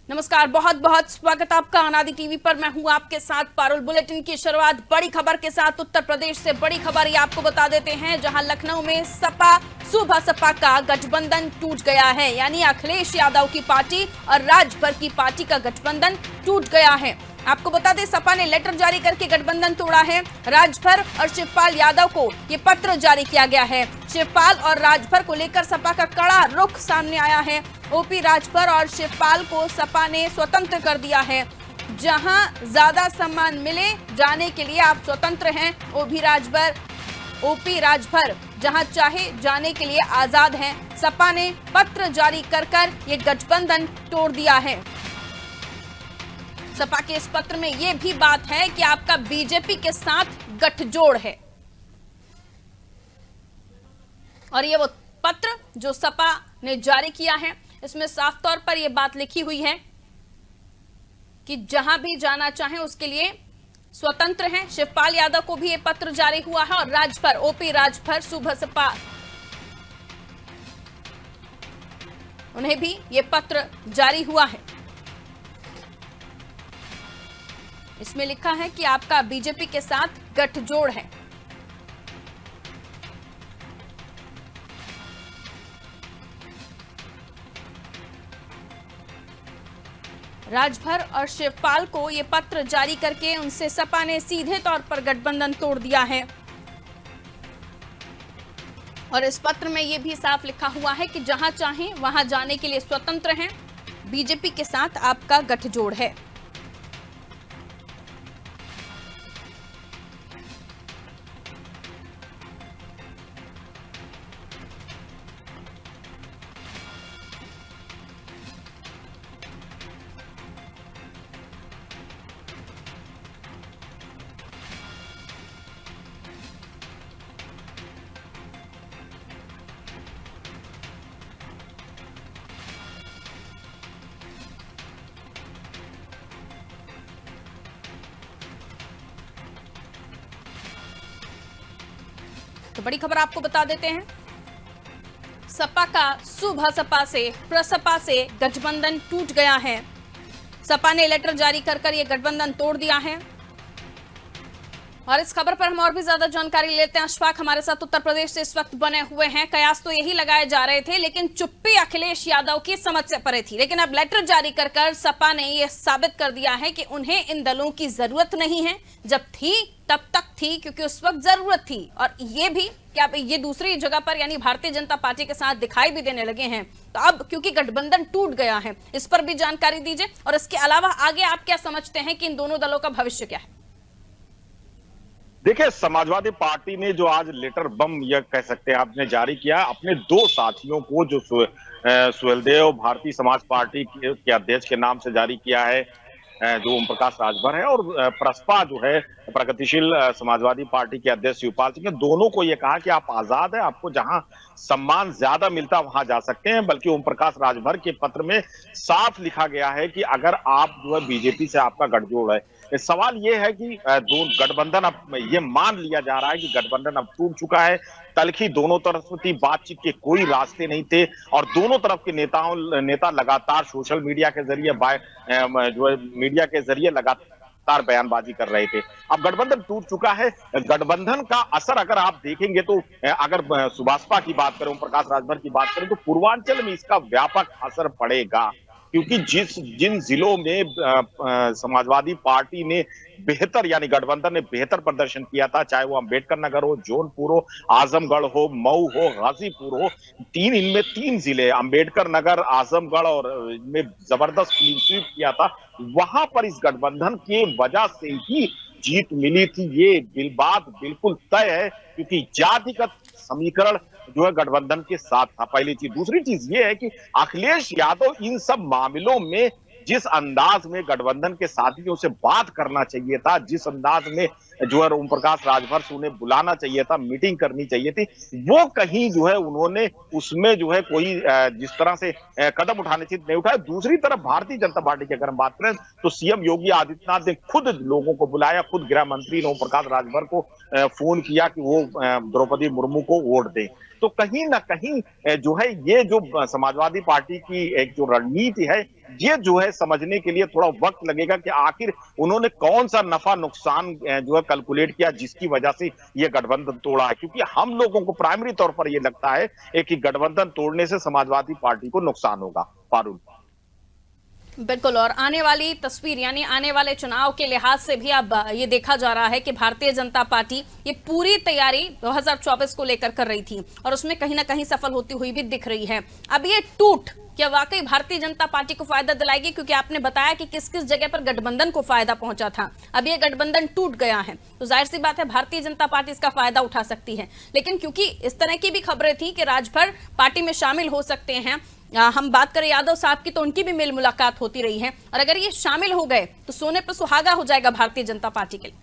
नमस्कार, बहुत बहुत स्वागत आपका अनादि टीवी पर। मैं हूं आपके साथ पारुल। बुलेटिन की शुरुआत बड़ी खबर के साथ। उत्तर प्रदेश से बड़ी खबर ये आपको बता देते हैं, जहां लखनऊ में सपा सुबह सपा का गठबंधन टूट गया है। यानी अखिलेश यादव की पार्टी और राजभर की पार्टी का गठबंधन टूट गया है। आपको बता दें, सपा ने लेटर जारी करके गठबंधन तोड़ा है। राजभर और शिवपाल यादव को ये पत्र जारी किया गया है। शिवपाल और राजभर को लेकर सपा का कड़ा रुख सामने आया है। ओपी राजभर और शिवपाल को सपा ने स्वतंत्र कर दिया है। जहां ज्यादा सम्मान मिले जाने के लिए आप स्वतंत्र हैं। ओपी राजभर जहां चाहे जाने के लिए आजाद हैं। सपा ने पत्र जारी कर ये गठबंधन तोड़ दिया है। सपा के इस पत्र में यह भी बात है कि आपका बीजेपी के साथ गठजोड़ है। और ये वो पत्र जो सपा ने जारी किया है, इसमें साफ तौर पर यह बात लिखी हुई है कि जहां भी जाना चाहें उसके लिए स्वतंत्र हैं। शिवपाल यादव को भी यह पत्र जारी हुआ है और राजभर, ओपी राजभर सुबह सपा, उन्हें भी यह पत्र जारी हुआ है। इसमें लिखा है कि आपका बीजेपी के साथ गठजोड़ है। राजभर और शिवपाल को यह पत्र जारी करके उनसे सपा ने सीधे तौर पर गठबंधन तोड़ दिया है। और इस पत्र में यह भी साफ लिखा हुआ है कि जहां चाहें वहां जाने के लिए स्वतंत्र हैं। बीजेपी के साथ आपका गठजोड़ है। तो बड़ी खबर आपको बता देते हैं, सपा का सुबह सपा से प्रसपा से गठबंधन टूट गया है। सपा ने लेटर जारी कर यह गठबंधन तोड़ दिया है। और इस खबर पर हम और भी ज्यादा जानकारी लेते हैं। अशफाक हमारे साथ उत्तर प्रदेश से इस वक्त बने हुए हैं। कयास तो यही लगाए जा रहे थे, लेकिन चुप्पी अखिलेश यादव की समझ से परे थी। लेकिन अब लेटर जारी कर सपा ने यह साबित कर दिया है कि उन्हें इन दलों की जरूरत नहीं है। जब थी तब तक थी, क्योंकि उस वक्त जरूरत थी। और ये भी कि आप ये दूसरी जगह पर यानी भारतीय जनता पार्टी के साथ दिखाई भी देने लगे हैं। तो अब क्योंकि गठबंधन टूट गया है, इस पर भी जानकारी दीजिए। और इसके अलावा आगे आप क्या समझते हैं कि इन दोनों दलों का भविष्य क्या है? देखिए, समाजवादी पार्टी ने जो आज लेटर बम यह कह सकते हैं आपने जारी किया अपने दो साथियों को, जो सुहेलदेव भारतीय समाज पार्टी के अध्यक्ष के नाम से जारी किया है, जो ओम प्रकाश राजभर है, और प्रसपा जो है प्रगतिशील समाजवादी पार्टी के अध्यक्ष शिवपाल सिंह, दोनों को यह कहा कि आप आजाद हैं, आपको जहां सम्मान ज्यादा मिलता वहां जा सकते हैं। बल्कि ओम प्रकाश राजभर के पत्र में साफ लिखा गया है कि अगर आप जो है बीजेपी से आपका गठजोड़ है, सवाल यह है कि दो गठबंधन, अब ये मान लिया जा रहा है कि गठबंधन अब टूट चुका है। तलखी दोनों तरफ थी, बातचीत के कोई रास्ते नहीं थे, और दोनों तरफ के नेता लगातार सोशल मीडिया के जरिए जो है मीडिया के जरिए लगातार बयानबाजी कर रहे थे। अब गठबंधन टूट चुका है। गठबंधन का असर अगर आप देखेंगे तो अगर सुभाषपा की बात करें, ओम प्रकाश राजभर की बात करें, तो पूर्वांचल में इसका व्यापक असर पड़ेगा। क्योंकि जिन जिलों में समाजवादी पार्टी ने बेहतर, यानी गठबंधन ने बेहतर प्रदर्शन किया था, चाहे वो अंबेडकर नगर हो, जौनपुर हो, आजमगढ़ हो, मऊ हो, गाजीपुर हो, इनमें तीन जिले, अंबेडकर नगर, आजमगढ़, और इनमें जबरदस्त क्लीन स्वीप किया था। वहां पर इस गठबंधन की वजह से ही जीत मिली थी, ये बात बिल्कुल तय है। क्योंकि जातिगत समीकरण जो है गठबंधन के साथ था, पहली चीज। दूसरी चीज ये है कि अखिलेश यादव इन सब मामलों में जिस अंदाज में गठबंधन के साथियों से बात करना चाहिए था, जिस अंदाज में जो है ओम प्रकाश राजभर से उन्हें बुलाना चाहिए था, मीटिंग करनी चाहिए थी, वो कहीं जो है उन्होंने उसमें जो है कोई जिस तरह से कदम उठाने चाहिए नहीं उठाए। दूसरी तरफ भारतीय जनता पार्टी की अगर हम बात करें तो सीएम योगी आदित्यनाथ ने खुद लोगों को बुलाया, खुद गृह मंत्री ने ओम प्रकाश राजभर को फोन किया कि वो द्रौपदी मुर्मू को वोट दें। तो कहीं ना कहीं जो है ये जो समाजवादी पार्टी की एक जो रणनीति है, ये जो है समझने के लिए थोड़ा वक्त लगेगा कि आखिर उन्होंने कौन सा नफा नुकसान जो है कैलकुलेट किया जिसकी वजह से ये गठबंधन तोड़ा है। क्योंकि हम लोगों को प्राइमरी तौर पर ये लगता है कि गठबंधन तोड़ने से समाजवादी पार्टी को नुकसान होगा। पारुल, बिल्कुल, और आने वाली तस्वीर यानी आने वाले चुनाव के लिहाज से भी अब ये देखा जा रहा है कि भारतीय जनता पार्टी ये पूरी तैयारी 2024 को लेकर कर रही थी और उसमें कहीं ना कहीं सफल होती हुई भी दिख रही है। अब ये टूट क्या वाकई भारतीय जनता पार्टी को फायदा दिलाएगी? क्योंकि आपने बताया कि किस किस जगह पर गठबंधन को फायदा पहुंचा था, अब ये गठबंधन टूट गया है, तो जाहिर सी बात है भारतीय जनता पार्टी इसका फायदा उठा सकती है। लेकिन क्योंकि इस तरह की भी खबरें थी कि राजभर पार्टी में शामिल हो सकते हैं, हम बात करें यादव साहब की तो उनकी भी मिल मुलाकात होती रही है, और अगर ये शामिल हो गए तो सोने पर सुहागा हो जाएगा भारतीय जनता पार्टी के लिए।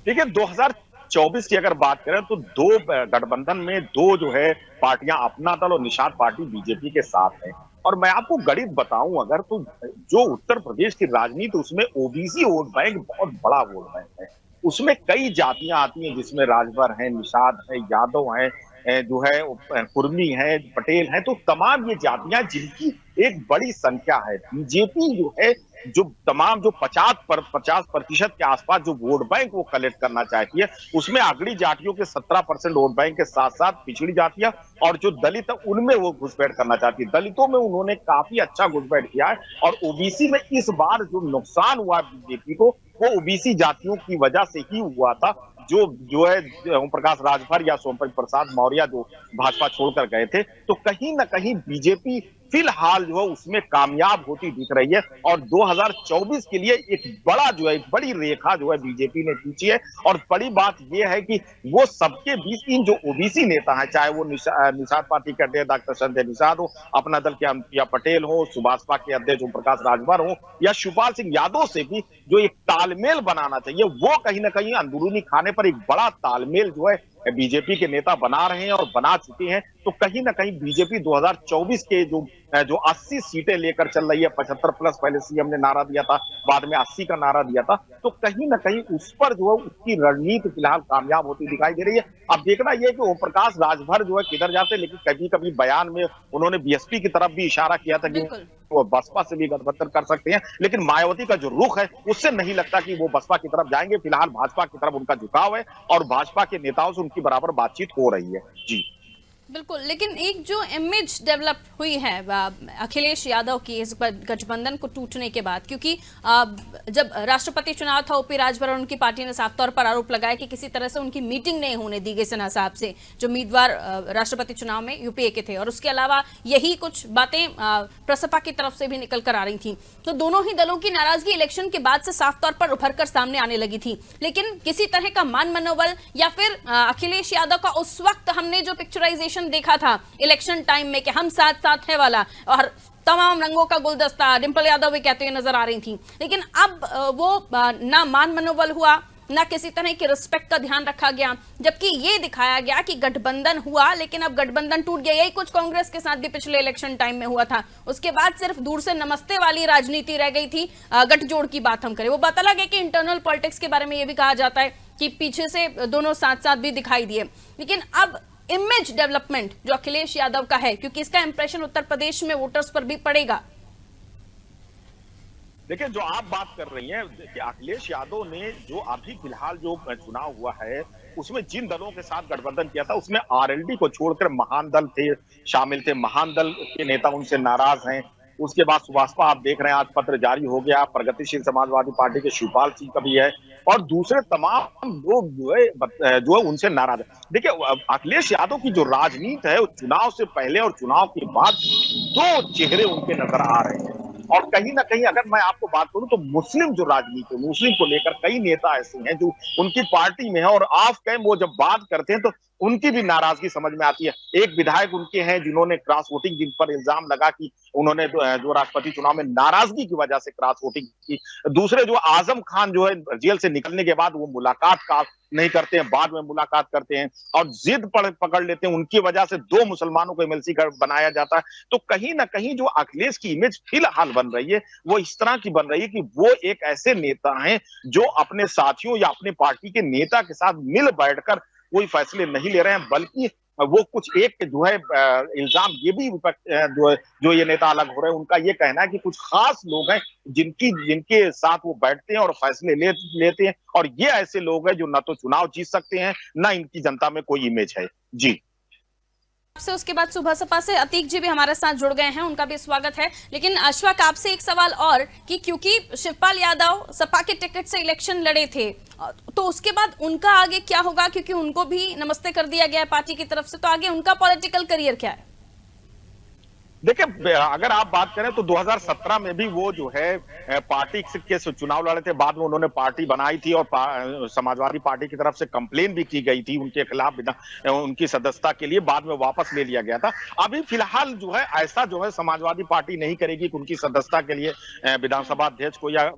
देखिए 2024 की अगर बात करें तो दो गठबंधन में दो जो है पार्टियां, अपना दल और निषाद पार्टी बीजेपी के साथ है। और मैं आपको गणित बताऊं अगर तो जो उत्तर प्रदेश की राजनीति उसमें ओबीसी वोट बैंक बहुत बड़ा वोट बैंक है। उसमें कई जातियां आती हैं जिसमें राजभर है, निषाद है, यादव है, जो है कुर्मी है, पटेल है। तो तमाम ये जातियां जिनकी एक बड़ी संख्या है। बीजेपी जो है जो तमाम जो 50% के आसपास जो वोट बैंक वो कलेक्ट करना चाहती है, उसमें अगड़ी जातियों के 17% वोट बैंक के साथ साथ पिछड़ी जातियां और जो दलित है उनमें वो घुसपैठ करना चाहती है। दलितों में उन्होंने काफी अच्छा घुसपैठ किया है। और ओबीसी में इस बार जो नुकसान हुआ बीजेपी को वो ओबीसी जातियों की वजह से ही हुआ था। जो है ओम प्रकाश राजभर या सोम प्रसाद मौर्य जो भाजपा छोड़कर गए थे, तो कहीं ना कहीं बीजेपी फिलहाल जो है उसमें कामयाब होती दिख रही है। और 2024 के लिए एक बड़ा जो है बड़ी रेखा जो है बीजेपी ने खींची है। और बड़ी बात यह है कि वो सबके बीच इन जो ओबीसी नेता हैं, चाहे वो निषाद पार्टी के अध्यक्ष डॉक्टर संजय निषाद हो, अपना दल के अनुप्रिया पटेल हो, सुभाषपा के अध्यक्ष ओम प्रकाश राजभर हो या शिवपाल सिंह यादव से भी जो एक तालमेल बनाना चाहिए, वो कहीं ना कहीं अंदरूनी खाने पर एक बड़ा तालमेल जो है बीजेपी के नेता बना रहे हैं और बना चुके हैं। तो कहीं ना कहीं बीजेपी 2024 के जो 80 सीटें लेकर चल रही है, 75 प्लस पहले सीएम ने नारा दिया था, बाद में 80 का नारा दिया था, तो कहीं ना कहीं उस पर जो है उसकी रणनीति फिलहाल कामयाब होती दिखाई दे रही है। अब देखना यह है कि ओम प्रकाश राजभर जो है किधर जाते हैं, लेकिन कभी कभी बयान में उन्होंने बीएसपी की तरफ भी इशारा किया था कि वो बसपा से भी गठबंधन कर सकते हैं। लेकिन मायावती का जो रुख है उससे नहीं लगता कि वो बसपा की तरफ जाएंगे। फिलहाल भाजपा की तरफ उनका झुकाव है और भाजपा के नेताओं से उनकी बराबर बातचीत हो रही है। जी बिल्कुल, लेकिन एक जो इमेज डेवलप हुई है अखिलेश यादव की इस गठबंधन को टूटने के बाद, क्योंकि जब राष्ट्रपति चुनाव था ओपी राजभर और उनकी पार्टी ने साफ तौर पर आरोप लगाया कि किसी तरह से उनकी मीटिंग नहीं होने दी गई सिन्हा साहब से, जो उम्मीदवार राष्ट्रपति चुनाव में यूपीए के थे, और उसके अलावा यही कुछ बातें प्रसपा की तरफ से भी निकल कर आ रही थी। तो दोनों ही दलों की नाराजगी इलेक्शन के बाद से साफ तौर पर उभर कर सामने आने लगी थी। लेकिन किसी तरह का मान मनोबल या फिर अखिलेश यादव का उस वक्त हमने जो पिक्चराइजेशन देखा था इलेक्शन टाइम में कि हम साथ साथ है वाला, और तमाम रंगों का गुलदस्ता, डिंपल यादव भी कहते हुए नजर आ रही थी। लेकिन अब वो ना मान मनोबल हुआ, ना किसी तरह की रिस्पेक्ट का ध्यान रखा गया, जबकि ये दिखाया गया कि गठबंधन हुआ लेकिन अब गठबंधन टूट गया। यही कुछ कांग्रेस के साथ भी पिछले इलेक्शन टाइम में हुआ था। उसके बाद सिर्फ दूर से नमस्ते वाली राजनीति रह गई थी। गठजोड़ की बात हम करें, वो पता लगे कि इंटरनल पॉलिटिक्स के बारे में यह भी कहा जाता है कि पीछे से दोनों साथ साथ भी दिखाई दिए। लेकिन अब इमेज डेवलपमेंट जो अखिलेश यादव का है, क्योंकि इसका इंप्रेशन उत्तर प्रदेश में वोटर्स पर भी पड़ेगा। देखिए जो आप बात कर रही हैं कि अखिलेश यादव ने जो अभी फिलहाल जो चुनाव हुआ है उसमें जिन दलों के साथ गठबंधन किया था उसमें आरएलडी को छोड़कर महान दल थे शामिल थे। महान दल के नेता उनसे नाराज हैं। उसके बाद सुभाषपा आप देख रहे हैं आज पत्र जारी हो गया, प्रगतिशील समाजवादी पार्टी के शिवपाल सिंह का भी है और दूसरे तमाम लोग जो है उनसे नाराज है। देखिए अखिलेश यादव की जो राजनीति है चुनाव से पहले और चुनाव के बाद दो चेहरे उनके नजर आ रहे हैं। और कहीं ना कहीं अगर मैं आपको बात करूं तो मुस्लिम जो राजनीति, मुस्लिम को लेकर कई नेता ऐसे हैं जो उनकी पार्टी में है और ऑफ कैम वो जब बात करते हैं तो उनकी भी नाराजगी समझ में आती है। एक विधायक उनके हैं जिन्होंने क्रॉस वोटिंग, जिन पर इल्जाम लगा कि उन्होंने जो राष्ट्रपति चुनाव में नाराजगी की वजह से क्रॉस वोटिंग की। दूसरे जो आजम खान जो है जेल से निकलने के बाद वो मुलाकात का नहीं करते हैं, बाद में मुलाकात करते हैं और जिद पकड़ लेते हैं। उनकी वजह से दो मुसलमानों को एमएलसी बनाया जाता है। तो कहीं ना कहीं जो अखिलेश की इमेज फिलहाल बन रही है वो इस तरह की बन रही है कि वो एक ऐसे नेता हैं जो अपने साथियों या अपने पार्टी के नेता के साथ मिल बैठकर कोई फैसले नहीं ले रहे हैं, बल्कि वो कुछ एक जो है इल्जाम ये भी जो ये नेता अलग हो रहे हैं उनका ये कहना है कि कुछ खास लोग हैं जिनके साथ वो बैठते हैं और फैसले लेते हैं, और ये ऐसे लोग हैं जो ना तो चुनाव जीत सकते हैं, ना इनकी जनता में कोई इमेज है। जी से उसके बाद सुबह सपा से अतीक जी भी हमारे साथ जुड़ गए हैं, उनका भी स्वागत है। लेकिन अशफाक, आपसे एक सवाल और कि क्योंकि शिवपाल यादव सपा के टिकट से इलेक्शन लड़े थे, तो उसके बाद उनका आगे क्या होगा, क्योंकि उनको भी नमस्ते कर दिया गया है पार्टी की तरफ से, तो आगे उनका पॉलिटिकल करियर क्या है? देखिए, अगर आप बात करें तो 2017 में भी वो जो है पार्टी के चुनाव लड़े थे, बाद में उन्होंने पार्टी बनाई थी और समाजवादी पार्टी की तरफ से कंप्लेन भी की गई थी उनके खिलाफ, उनकी सदस्यता के लिए, बाद में वापस ले लिया गया था। अभी फिलहाल जो है ऐसा जो है समाजवादी पार्टी नहीं करेगी कि उनकी सदस्यता के लिए विधानसभा अध्यक्ष को या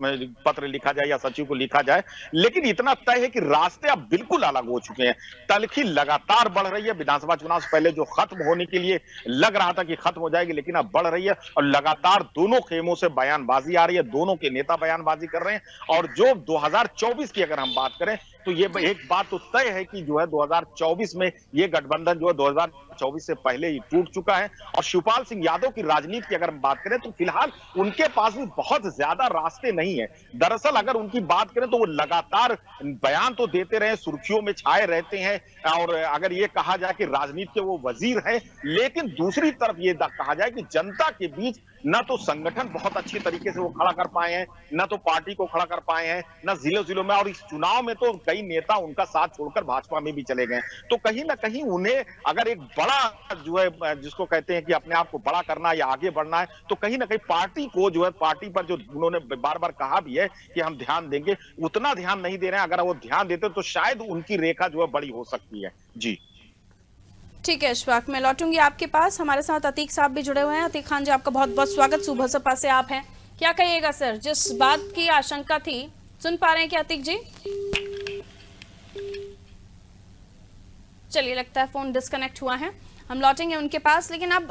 पत्र लिखा जाए या सचिव को लिखा जाए, लेकिन इतना तय है कि रास्ते अब बिल्कुल अलग हो चुके हैं। तल्खी लगातार बढ़ रही है। विधानसभा चुनाव से पहले जो खत्म होने के लिए लग रहा था कि खत्म हो जाएगी, लेकिन अब बढ़ रही है और लगातार दोनों खेमों से बयानबाजी आ रही है, दोनों के नेता बयानबाजी कर रहे हैं। और जो 2024 की अगर हम बात करें तो ये एक बात तो तय है कि जो है 2024 में ये गठबंधन जो है 2024 से पहले ही टूट चुका है। और शिवपाल सिंह यादव की राजनीति की अगर हम बात करें तो फिलहाल उनके पास भी बहुत ज्यादा रास्ते नहीं है। दरअसल अगर उनकी बात करें तो वो लगातार बयान तो देते रहे, सुर्खियों में छाए रहते हैं, और अगर ये कहा जाए कि राजनीति के वो वजीर हैं, लेकिन दूसरी तरफ ये कहा जाए कि जनता के बीच न तो संगठन बहुत अच्छी तरीके से वो खड़ा कर पाए हैं, न तो पार्टी को खड़ा कर पाए हैं, न जिलों में, और इस चुनाव में तो कई नेता उनका साथ छोड़कर भाजपा में भी चले गए। तो कहीं ना कहीं उन्हें अगर एक बड़ा जो है जिसको कहते हैं कि अपने आप को बड़ा करना या आगे बढ़ना है, तो कहीं ना कहीं पार्टी को जो है, पार्टी पर जो उन्होंने बार बार कहा भी है कि हम ध्यान देंगे, उतना ध्यान नहीं दे रहे हैं। अगर वो ध्यान देते तो शायद उनकी रेखा जो है बड़ी हो सकती है। जी ठीक है अशफाक, मैं लौटूंगी आपके पास। हमारे साथ अतीक साहब भी जुड़े हुए हैं। अतीक खान जी, आपका बहुत बहुत स्वागत। सुबह सपा से आप हैं, क्या कहिएगा सर? जिस बात की आशंका थी, सुन पा रहे हैं क्या अतीक जी? चलिए, लगता है फोन डिस्कनेक्ट हुआ है, हम लौटेंगे उनके पास। लेकिन अब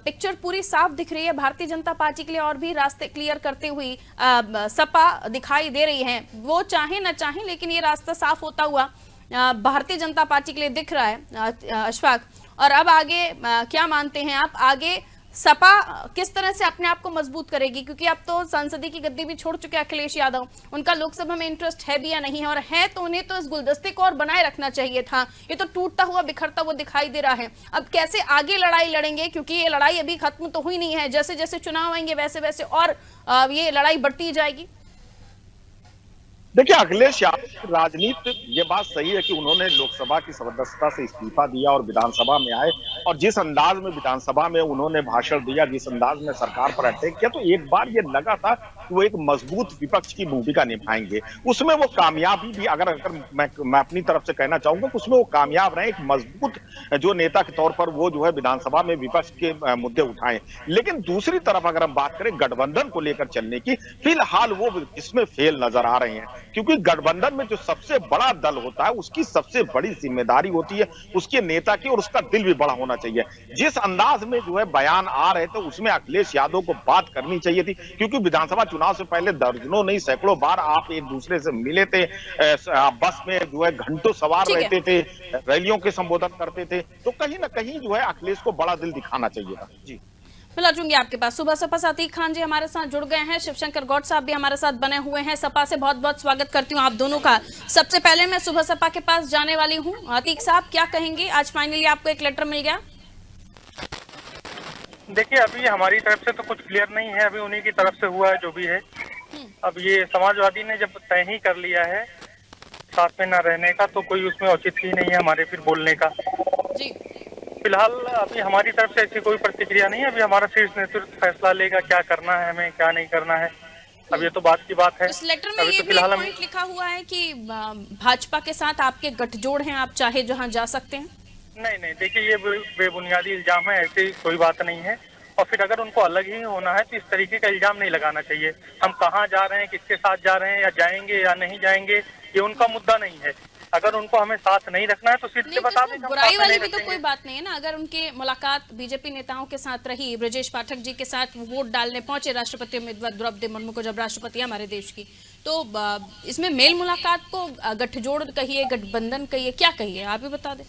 पिक्चर पूरी साफ दिख रही है। भारतीय जनता पार्टी के लिए और भी रास्ते क्लियर करते हुई सपा दिखाई दे रही है। वो चाहे न चाहे, लेकिन ये रास्ता साफ होता हुआ भारतीय जनता पार्टी के लिए दिख रहा है अशफाक। और अब आगे क्या मानते हैं आप, आगे सपा किस तरह से अपने आप को मजबूत करेगी? क्योंकि अब तो संसदीय की गद्दी भी छोड़ चुके हैं अखिलेश यादव, उनका लोकसभा में इंटरेस्ट है भी या नहीं है, और है तो उन्हें तो इस गुलदस्ते को और बनाए रखना चाहिए था। ये तो टूटता हुआ बिखरता हुआ दिखाई दे रहा है। अब कैसे आगे लड़ाई लड़ेंगे, क्योंकि ये लड़ाई अभी खत्म तो हुई नहीं है। जैसे जैसे चुनाव आएंगे वैसे वैसे और ये लड़ाई बढ़ती जाएगी। देखिए, अखिलेश यादव की राजनीति, ये बात सही है कि उन्होंने लोकसभा की सदस्यता से इस्तीफा दिया और विधानसभा में आए, और जिस अंदाज में विधानसभा में उन्होंने भाषण दिया, जिस अंदाज में सरकार पर अटैक किया, तो एक बार ये लगा था कि वो एक मजबूत विपक्ष की भूमिका निभाएंगे। उसमें वो कामयाबी भी, अगर मैं अपनी तरफ से कहना चाहूंगा कि उसमें वो कामयाब रहे, एक मजबूत जो नेता के तौर पर वो जो है विधानसभा में विपक्ष के मुद्दे उठाए। लेकिन दूसरी तरफ अगर हम बात करें गठबंधन को लेकर चलने की, फिलहाल वो इसमें फेल नजर आ रहे हैं। क्योंकि गठबंधन में जो सबसे बड़ा दल होता है उसकी सबसे बड़ी जिम्मेदारी होती है उसके नेता की, और उसका दिल भी बड़ा होना चाहिए। जिस अंदाज में जो है बयान आ रहे थे उसमें अखिलेश यादव को बात करनी चाहिए थी, क्योंकि विधानसभा चुनाव से पहले दर्जनों नहीं सैकड़ों बार आप एक दूसरे से मिले थे, बस में जो है घंटों सवार रहते थे, रैलियों के संबोधन करते थे, तो कहीं ना कहीं जो है अखिलेश को बड़ा दिल दिखाना चाहिए था। जी मैं लौटूंगी आपके पास। सुबह सपा से अतीक खान जी हमारे साथ जुड़ गए हैं, शिवशंकर गौड़ साहब भी हमारे साथ बने हुए हैं। सपा से बहुत बहुत स्वागत करती हूँ आप दोनों का। सबसे पहले मैं सुबह सपा के पास जाने वाली हूँ। अतीक साहब, क्या कहेंगे? आज फाइनली आपको एक लेटर मिल गया। देखिए, अभी हमारी तरफ से तो कुछ क्लियर नहीं है, अभी उन्हीं की तरफ से हुआ है जो भी है। अब ये समाजवादी ने जब तय ही कर लिया है साथ में न रहने का, तो कोई उसमें औचित्य ही नहीं है हमारे फिर बोलने का। जी फिलहाल अभी हमारी तरफ से ऐसी कोई प्रतिक्रिया नहीं है। अभी हमारा शीर्ष नेतृत्व फैसला लेगा क्या करना है, हमें क्या नहीं करना है। अब ये तो बात की बात है। इस लेटर में ये भी पॉइंट लिखा हुआ है कि भाजपा के साथ आपके गठजोड़ हैं, आप चाहे जहां जा सकते हैं। नहीं, देखिए, ये बेबुनियादी इल्जाम है, ऐसी कोई बात नहीं है। और फिर अगर उनको अलग ही होना है तो इस तरीके का इल्जाम नहीं लगाना चाहिए। हम कहाँ जा रहे हैं, किसके साथ जा रहे हैं, या जाएंगे या नहीं जाएंगे, ये उनका मुद्दा नहीं है। अगर उनको हमें साथ नहीं रखना है तो सीट से बता दें। बुराई वाली भी तो कोई बात नहीं है ना। अगर उनके मुलाकात बीजेपी नेताओं के साथ रही, ब्रजेश पाठक जी के साथ वोट डालने पहुंचे राष्ट्रपति उम्मीदवार द्रौपदी मुर्मू को, जब राष्ट्रपति हमारे देश की, तो इसमें मेल मुलाकात को गठजोड़ कहिए, गठबंधन कहिए, क्या कहिए, आप ही बता दें।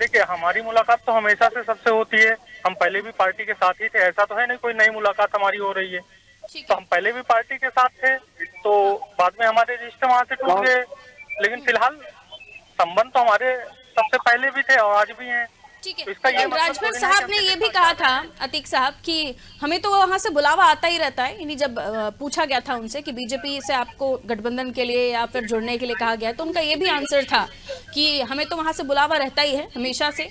देखिए, हमारी मुलाकात तो हमेशा से सबसे होती है। हम पहले भी पार्टी के साथ ही थे, ऐसा तो है नहीं कोई नई मुलाकात हमारी हो रही है। ठीक तो है। हम पहले भी पार्टी के साथ थे, तो बाद में हमारे रिश्ते वहां से टूट गए। लेकिन फिलहाल संबंध तो हमारे सबसे पहले भी थे और आज भी हैं। ठीक है, तो इसका ये लेकिन मतलब राजभर थोड़ी ना है साहब कि ने हम ये किसी भी के कहा साथ जा था, रहे हैं। अतीक साहब, कि हमें तो वहां से बुलावा आता ही रहता है। यानी जब पूछा गया था उनसे कि बीजेपी से आपको गठबंधन के लिए या फिर जुड़ने के लिए कहा गया, तो उनका ये भी आंसर था कि हमें तो वहां से बुलावा रहता ही है हमेशा से।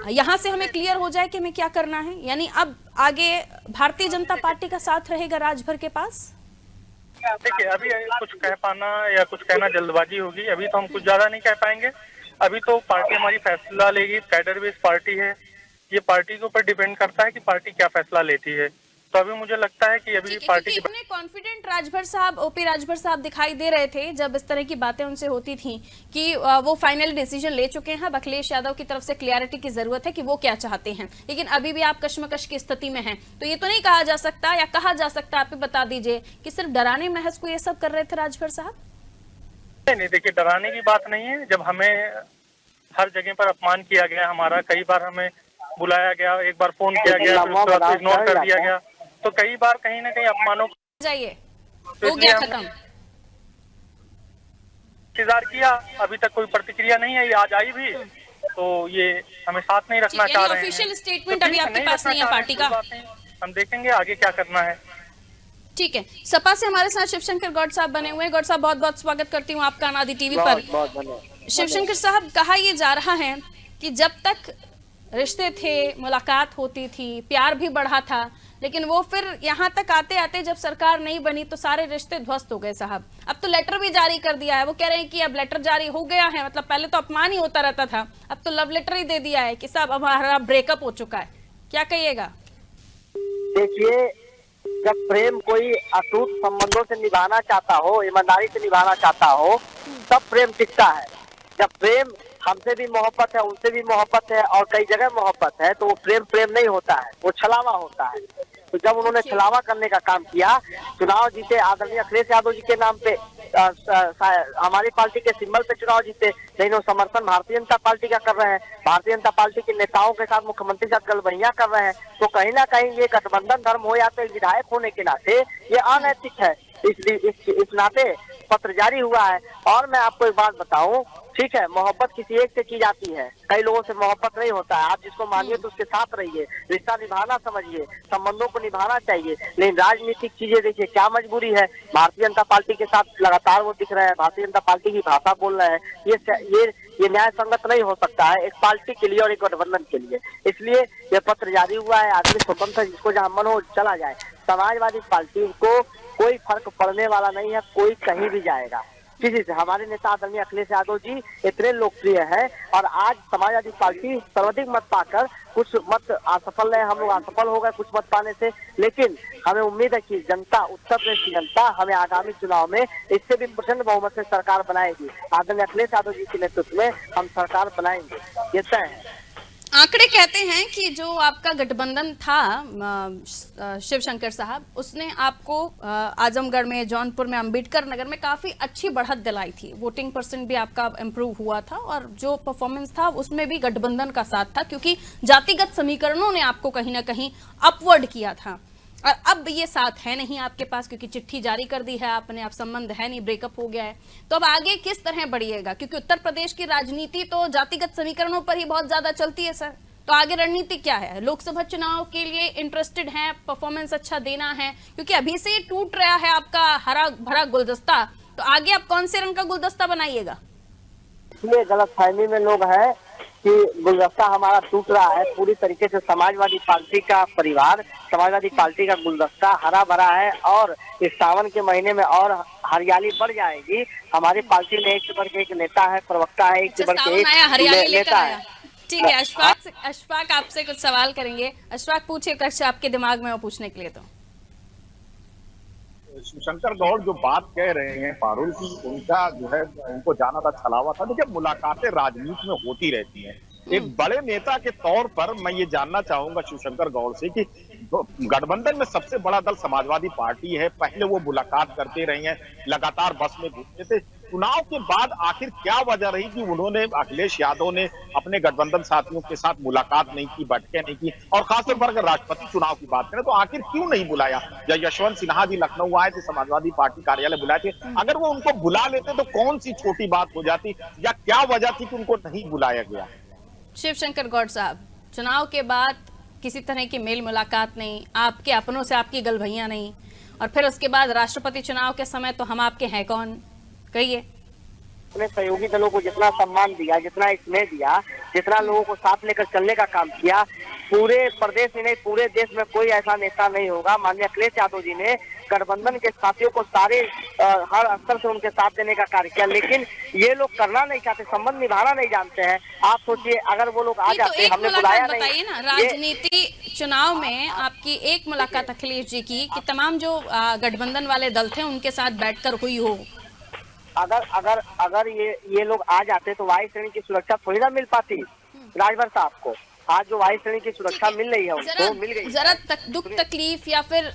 यहाँ से हमें क्लियर हो जाए कि हमें क्या करना है। यानी अब आगे भारतीय जनता पार्टी का साथ रहेगा राजभर के पास। देखिए, अभी कुछ कह पाना या कुछ कहना जल्दबाजी होगी। अभी तो हम कुछ ज्यादा नहीं कह पाएंगे। अभी तो पार्टी हमारी फैसला लेगी। कैडर बेस्ड पार्टी है, ये पार्टी के ऊपर डिपेंड करता है कि पार्टी क्या फैसला लेती है। तो अभी मुझे लगता है कि अभी ठीक है, पार्टी क्योंकि की इतने कॉन्फिडेंट राजभर साहब, ओपी राजभर साहब दिखाई दे रहे थे जब इस तरह की बातें उनसे होती थी कि वो फाइनल डिसीजन ले चुके हैं। अब अखिलेश यादव की तरफ से क्लियरिटी की जरूरत है कि वो क्या चाहते हैं, लेकिन अभी भी आप कश्मकश की स्थिति में हैं। तो ये तो नहीं कहा जा सकता, या कहा जा सकता, आप बता दीजिए कि सिर्फ डराने महज को ये सब कर रहे थे राजभर साहब। नहीं, देखिए, डराने की बात नहीं है। जब हमें हर जगह पर अपमान किया गया, हमारा कई बार हमें बुलाया गया, एक बार फोन किया गया, फिर उसके बाद इग्नोर कर दिया गया, तो कई बार कहीं ना कहीं अपमानों जाइए, तो हो इसलिए गया हम खत्म। इंतजार किया, अभी तक कोई प्रतिक्रिया नहीं आई। आज आई भी तो ये हमें साथ नहीं रखना ठीक है, चाह यानी रहे हैं। ऑफिशियल स्टेटमेंट तो अभी ठीक है, आपके नहीं पास रखना नहीं है चाह रहे पार्टी हैं, का। कोई बात नहीं। हम देखेंगे आगे क्या करना है। ठीक है, सपा से हमारे साथ शिवशंकर गौड़ साहब बने हुए हैं। गौड़ साहब, बहुत बहुत स्वागत करती हूँ आपका अनादि टीवी पर। बहुत धन्यवाद। शिवशंकर साहब, कहा ये जा रहा है कि जब तक रिश्ते थे, मुलाकात होती थी, प्यार भी बढ़ा था, लेकिन वो फिर यहाँ तक आते आते जब सरकार नहीं बनी तो सारे रिश्ते ध्वस्त हो गए साहब। अब तो लेटर भी जारी कर दिया है। वो कह रहे हैं कि अब लेटर जारी हो गया है, मतलब पहले तो अपमान ही होता रहता था, अब तो लव लेटर ही दे दिया है कि साहब अब हमारा ब्रेकअप हो चुका है। क्या कहिएगा? देखिए, जब प्रेम कोई अटूट संबंधों से निभाना चाहता हो, ईमानदारी से निभाना चाहता हो, तब प्रेम टिकता है। जब प्रेम हमसे भी मोहब्बत है, उनसे भी मोहब्बत है और कई जगह मोहब्बत है, तो वो प्रेम नहीं होता है, वो छलावा होता है। तो जब उन्होंने छलावा करने का काम किया, चुनाव जीते आदरणीय अखिलेश यादव जी के नाम पे, हमारी पार्टी के सिंबल पे चुनाव जीते, लेकिन वो समर्थन भारतीय जनता पार्टी का कर रहे हैं। भारतीय जनता पार्टी के नेताओं के साथ मुख्यमंत्री के साथ गलबैया कर रहे हैं। तो कहीं ना कहीं ये गठबंधन धर्म हो, या तो विधायक होने के नाते ये अनैतिक है। इस नाते पत्र जारी हुआ है। और मैं आपको एक बात बताऊं, ठीक है, मोहब्बत किसी एक से की जाती है, कई लोगों से मोहब्बत नहीं होता है। आप जिसको मानिए तो उसके साथ रहिए, रिश्ता निभाना समझिए, संबंधों को निभाना चाहिए। लेकिन राजनीतिक चीजें देखिए, क्या मजबूरी है, भारतीय जनता पार्टी के साथ लगातार वो दिख रहे हैं, भारतीय जनता पार्टी की भाषा बोल रहे हैं। ये न्याय संगत नहीं हो सकता है एक पार्टी के लिए और एक गठबंधन के लिए। इसलिए ये पत्र जारी हुआ है। आदमी स्वतंत्र, जिसको जहाँ मन हो चला जाए। समाजवादी पार्टी को कोई फर्क पड़ने वाला नहीं है, कोई कहीं भी जाएगा किसी से। हमारे नेता आदरणीय अखिलेश यादव जी इतने लोकप्रिय हैं, और आज समाजवादी पार्टी सर्वाधिक मत पाकर, कुछ मत असफल रहे, हम लोग असफल हो गए कुछ मत पाने से, लेकिन हमें उम्मीद है कि जनता, उत्तर प्रदेश की जनता हमें आगामी चुनाव में इससे भी प्रचंड बहुमत से सरकार बनाएगी। आदरणीय अखिलेश यादव जी के नेतृत्व में हम सरकार बनाएंगे, ये तय है। आंकड़े कहते हैं कि जो आपका गठबंधन था शिवशंकर साहब, उसने आपको आजमगढ़ में, जौनपुर में, अंबेडकर नगर में काफी अच्छी बढ़त दिलाई थी। वोटिंग परसेंट भी आपका इम्प्रूव हुआ था, और जो परफॉर्मेंस था उसमें भी गठबंधन का साथ था, क्योंकि जातिगत समीकरणों ने आपको कहीं ना कहीं अपवर्ड किया था। और अब ये साथ है नहीं आपके पास, क्योंकि चिट्ठी जारी कर दी है आपने, अब संबंध है नहीं, ब्रेकअप हो गया है। तो अब आगे किस तरह बढ़िएगा? क्योंकि उत्तर प्रदेश की राजनीति तो जातिगत समीकरणों पर ही बहुत ज्यादा चलती है सर। तो आगे रणनीति क्या है? लोकसभा चुनाव के लिए इंटरेस्टेड है, परफॉर्मेंस अच्छा देना है, क्योंकि अभी से ही टूट रहा है आपका हरा भरा गुलदस्ता। तो आगे आप कौन से रंग का गुलदस्ता बनाइएगा? इसलिए गलतफहमी में लोग हैं कि गुलदस्ता हमारा टूट रहा है। पूरी तरीके से समाजवादी पार्टी का परिवार, समाजवादी पार्टी का गुलदस्ता हरा भरा है, और इस सावन के महीने में और हरियाली बढ़ जाएगी। हमारी पार्टी में एक से बढ़ के एक नेता है, प्रवक्ता है, एक से बढ़ के एक नेता है। ठीक है, अशफाक आपसे कुछ सवाल करेंगे। अशफाक पूछिए, कुछ आपके दिमाग में वो पूछने के लिए। तो शिवशंकर गौड़ जो बात कह रहे हैं पारुल की, उनका जो है, उनको जाना था, छलावा था। देखिए, मुलाकातें राजनीति में होती रहती हैं। एक बड़े नेता के तौर पर मैं ये जानना चाहूंगा शिवशंकर गौड़ से कि गठबंधन में सबसे बड़ा दल समाजवादी पार्टी है, पहले वो मुलाकात करते रहे हैं, लगातार बस में घूमते थे। चुनाव के बाद आखिर क्या वजह रही कि उन्होंने, अखिलेश यादव ने अपने गठबंधन साथियों के साथ मुलाकात नहीं की, बैठकें नहीं की, और खासतौर पर अगर राष्ट्रपति चुनाव की बात करें तो आखिर क्यों नहीं बुलाया? या यशवंत सिन्हा जी लखनऊ आए थे, समाजवादी पार्टी कार्यालय बुलाए थे, अगर वो उनको बुला लेते तो कौन सी छोटी बात हो जाती, या क्या वजह थी कि उनको नहीं बुलाया गया? शिवशंकर गौड़ साहब, चुनाव के बाद किसी तरह की मेल मुलाकात नहीं, आपके अपनों से आपकी गलभैया नहीं, और फिर उसके बाद राष्ट्रपति चुनाव के समय तो हम आपके हैं कौन? कहिए। अपने सहयोगी दलों को जितना सम्मान दिया, जितना स्नेह दिया, जितना लोगों को साथ लेकर चलने का काम किया, पूरे प्रदेश में नहीं पूरे देश में कोई ऐसा नेता नहीं होगा। माननीय अखिलेश यादव जी ने गठबंधन के साथियों को सारे हर स्तर से उनके साथ देने का कार्य किया, लेकिन ये लोग करना नहीं चाहते, संबंध निभाना नहीं जानते हैं। आप सोचिए अगर वो लोग आ जाते, हमने बुलाया नहीं। बताइए ना, राजनीति चुनाव में आपकी एक मुलाकात अखिलेश जी की कि तमाम जो गठबंधन वाले दल थे उनके साथ बैठकर हुई हो? अगर ये लोग आ जाते तो वायु श्रेणी की सुरक्षा थोड़ी ना मिल पाती राजभर साहब को। आज जो वायु श्रेणी की सुरक्षा मिल रही है उनको मिल गई। जरा दुख तकलीफ या फिर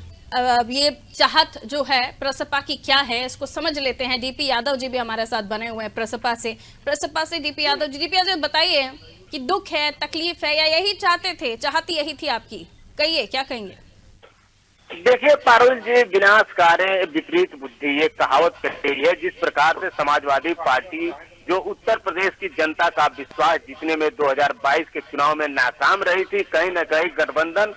ये चाहत जो है प्रसपा की क्या है, इसको समझ लेते हैं। डीपी यादव जी भी हमारे साथ बने हुए हैं प्रसपा से डीपी यादव जी। डीपी यादव बताइए कि दुख है, तकलीफ है, या यही चाहते थे, चाहत यही थी आपकी? कहिए, क्या कहेंगे? देखिए पारुल जी, विनाशकारी विपरीत बुद्धि ये कहावत कहती है। जिस प्रकार से समाजवादी पार्टी जो उत्तर प्रदेश की जनता का विश्वास जीतने में 2022 के चुनाव में नाकाम रही थी, कहीं न कहीं गठबंधन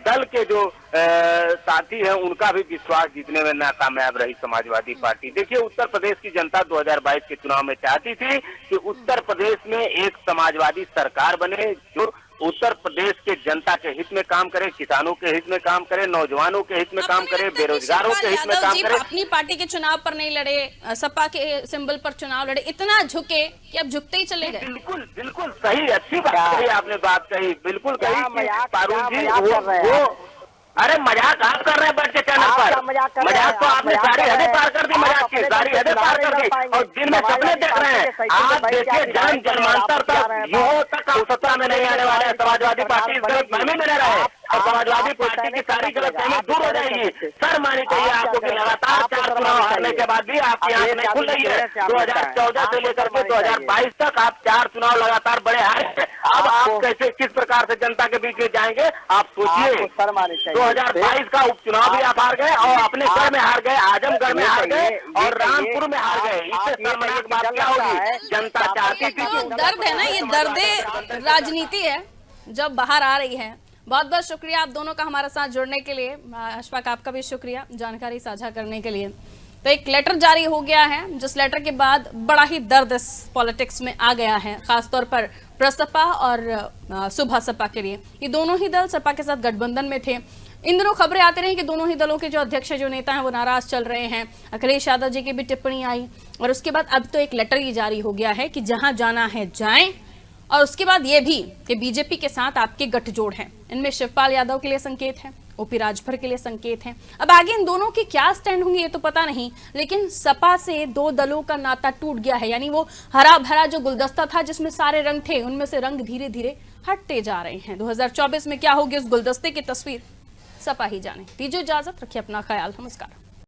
दल के जो साथी हैं उनका भी विश्वास जीतने में नाकामयाब रही समाजवादी पार्टी। देखिए उत्तर प्रदेश की जनता 2022 के चुनाव में चाहती थी कि उत्तर प्रदेश में एक समाजवादी सरकार बने जो उत्तर प्रदेश के जनता के हित में काम करे, किसानों के हित में काम करे, नौजवानों के हित में काम करे, बेरोजगारों के हित में काम करे। अपनी पार्टी के चुनाव पर नहीं लड़े, सपा के सिंबल पर चुनाव लड़े, इतना झुके कि अब झुकते ही चले गए। बिल्कुल सही, अच्छी बात कही आपने, बात कही, बिल्कुल कही पारुल जी। वो अरे मजाक आप कर रहे हैं बैठ के चैनल पर, मजाक तो आपने सारी हदें पार कर दी, मजाक की सारी हदें पार कर दी, और दिन में सपने देख रहे हैं आप। देखिए जन जन्मांतर तक युवाओं तक सत्ता में नहीं आने वाले हैं। समाजवादी पार्टी गलतफहमी में नहीं रहे और समाजवादी पार्टी की सारी गलतफहमी दूर हो जाएगी। सर मानी चाहिए आपको कि लगातार 4 चुनाव हारने के बाद भी आपकी आंख नहीं खुल रही है। 2014 से लेकर के 2022 तक आप 4 चुनाव लगातार बड़े हारे। अब आप कैसे, किस प्रकार से जनता के बीच में जाएंगे आप सोचिए। 2022 का उपचुनाव भी आप हार गए और अपने घर में हार गए, आजमगढ़ में हार गए और रामपुर में हार गए। इससे शर्मनाक एक बात क्या होगी? जनता चाहती थी कि दर्द है ना, ये दर्द राजनीति है जब बाहर आ रही है। बहुत बहुत शुक्रिया आप दोनों का हमारे साथ जुड़ने के लिए। अशफाक आपका भी शुक्रिया जानकारी साझा करने के लिए। तो एक लेटर जारी हो गया है जिस लेटर के बाद बड़ा ही दर्द इस पॉलिटिक्स में आ गया है, खासतौर पर प्रसपा और सुभा सपा के लिए। ये दोनों ही दल सपा के साथ गठबंधन में थे। इन दिनों खबरें आती रही कि दोनों ही दलों के जो अध्यक्ष जो नेता हैं वो नाराज चल रहे हैं। अखिलेश यादव जी की भी टिप्पणी आई और उसके बाद अब तो एक लेटर ही जारी हो गया है कि जहां जाना है जाएं, और उसके बाद ये भी कि बीजेपी के साथ आपके गठजोड़ हैं। इनमें शिवपाल यादव के लिए संकेत है, ओपी राजभर के लिए संकेत हैं। अब आगे इन दोनों के क्या स्टैंड होंगे ये तो पता नहीं, लेकिन सपा से 2 दलों का नाता टूट गया है। यानी वो हरा भरा जो गुलदस्ता था जिसमें सारे रंग थे, उनमें से रंग धीरे धीरे हटते जा रहे हैं। 2024 में क्या होगी उस गुलदस्ते की तस्वीर सपा ही जाने। दीजिए इजाजत, रखिए अपना ख्याल, नमस्कार।